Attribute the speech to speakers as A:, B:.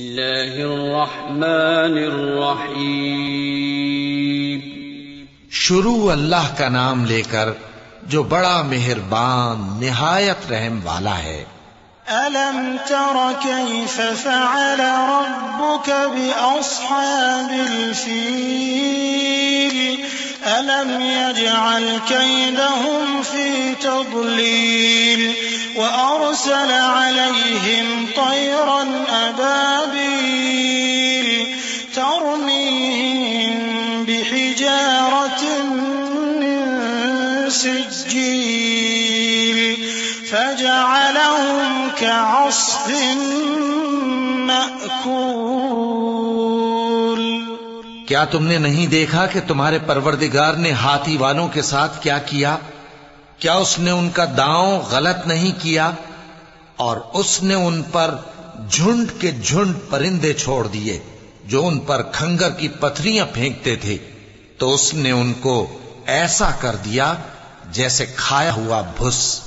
A: اللہ الرحمن الرحیم
B: شروع اللہ کا نام لے کر جو بڑا مہربان نہایت رحم والا ہے۔
C: أَلَمْ تَرَ كَيْفَ فَعَلَ رَبُّكَ بِأَصْحَابِ الْفِيلِ أَلَمْ يَجْعَلْ كَيْدَهُمْ فِي تَضْلِيلٍ وَأَرْسَلَ عَلَيْهِمْ طَيْرًا أَبَابِيلَ تَرْمِيهِمْ بِحِجَارَةٍ مِّن سِجِّيلٍ فَجَعَلَهُمْ كَعَصْفٍ مَأْكُولٍ۔
B: کیا تم نے نہیں دیکھا کہ تمہارے پروردگار نے ہاتھی والوں کے ساتھ کیا کیا؟ کیا اس نے ان کا داؤں غلط نہیں کیا؟ اور اس نے ان پر جھنڈ کے جھنڈ پرندے چھوڑ دیے جو ان پر کھنگر کی پتھریاں پھینکتے تھے، تو اس نے ان کو ایسا کر دیا جیسے کھایا ہوا بھس۔